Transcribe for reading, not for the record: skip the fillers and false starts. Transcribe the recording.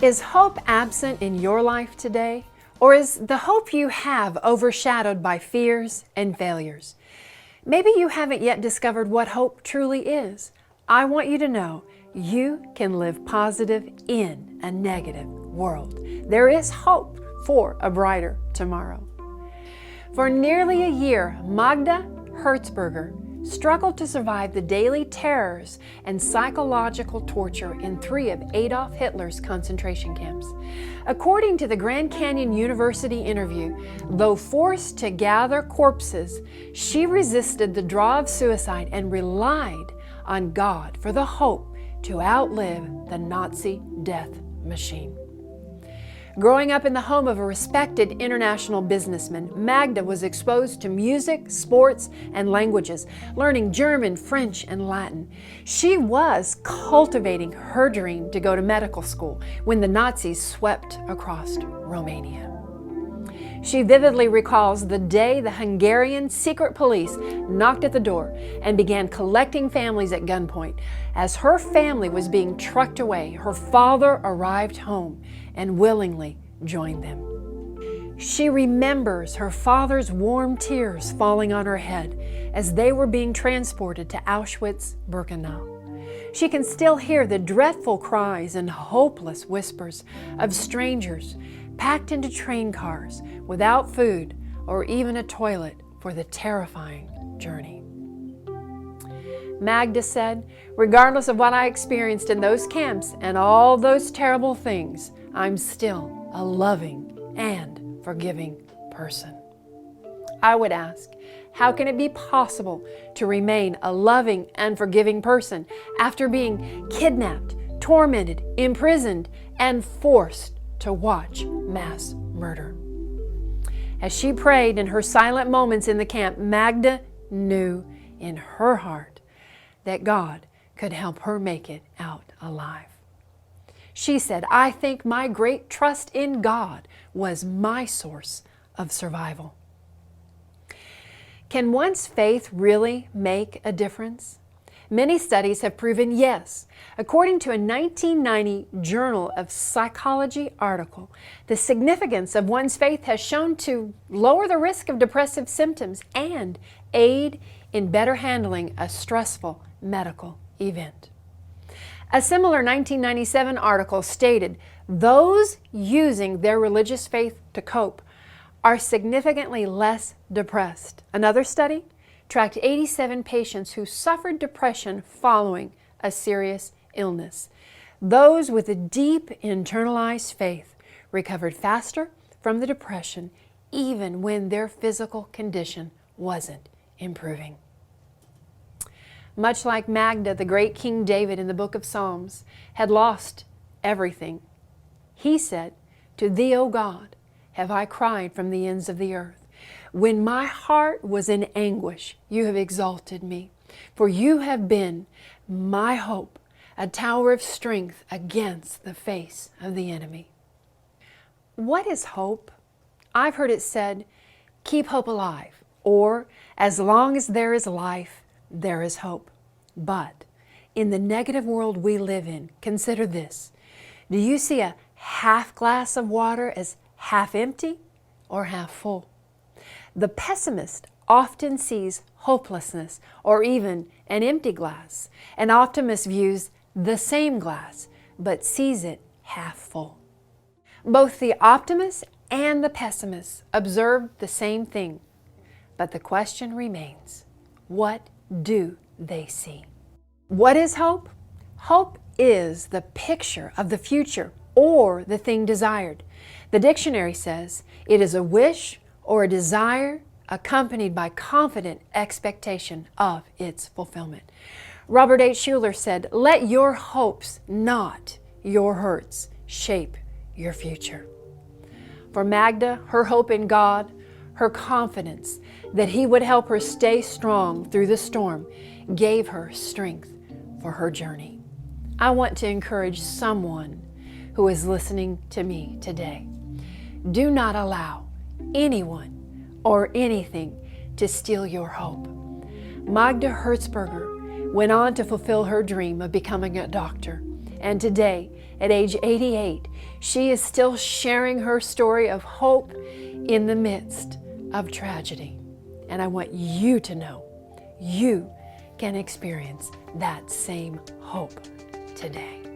Is hope absent in your life today? Or is the hope you have overshadowed by fears and failures? Maybe you haven't yet discovered what hope truly is. I want you to know you can live positive in a negative world. There is hope for a brighter tomorrow. For nearly a year, Magda Hertzberger struggled to survive the daily terrors and psychological torture in 3 of Adolf Hitler's concentration camps. According to the Grand Canyon University interview, though forced to gather corpses, she resisted the draw of suicide and relied on God for the hope to outlive the Nazi death machine. Growing up in the home of a respected international businessman, Magda was exposed to music, sports, and languages, learning German, French, and Latin. She was cultivating her dream to go to medical school when the Nazis swept across Romania. She vividly recalls the day the Hungarian secret police knocked at the door and began collecting families at gunpoint. As her family was being trucked away, her father arrived home and willingly joined them. She remembers her father's warm tears falling on her head as they were being transported to Auschwitz-Birkenau. She can still hear the dreadful cries and hopeless whispers of strangers packed into train cars without food or even a toilet for the terrifying journey. Magda said, "Regardless of what I experienced in those camps and all those terrible things, I'm still a loving and forgiving person." I would ask, how can it be possible to remain a loving and forgiving person after being kidnapped, tormented, imprisoned, and forced to watch mass murder? As she prayed in her silent moments in the camp, Magda knew in her heart that God could help her make it out alive. She said, "I think my great trust in God was my source of survival." Can one's faith really make a difference? Many studies have proven yes. According to a 1990 Journal of Psychology article, the significance of one's faith has shown to lower the risk of depressive symptoms and aid in better handling a stressful medical event. A similar 1997 article stated those using their religious faith to cope are significantly less depressed. Another study tracked 87 patients who suffered depression following a serious illness. Those with a deep internalized faith recovered faster from the depression even when their physical condition wasn't improving. Much like Magda, the great King David in the book of Psalms had lost everything. He said, "To thee, O God, have I cried from the ends of the earth. When my heart was in anguish, you have exalted me. For you have been my hope, a tower of strength against the face of the enemy." What is hope? I've heard it said, keep hope alive, or as long as there is life, there is hope. But in the negative world we live in, consider this. Do you see a half glass of water as half empty or half full? The pessimist often sees hopelessness or even an empty glass. An optimist views the same glass but sees it half full. Both the optimist and the pessimist observe the same thing, but the question remains, what do they see? What is hope? Hope is the picture of the future or the thing desired. The dictionary says it is a wish or a desire accompanied by confident expectation of its fulfillment. Robert H. Schuller said, "Let your hopes, not your hurts, shape your future." For Magda, her hope in God, her confidence that He would help her stay strong through the storm, gave her strength for her journey. I want to encourage someone who is listening to me today. Do not allow anyone or anything to steal your hope. Magda Hertzberger went on to fulfill her dream of becoming a doctor And today, at age 88, she is still sharing her story of hope in the midst of tragedy. And I want you to know you can experience that same hope today.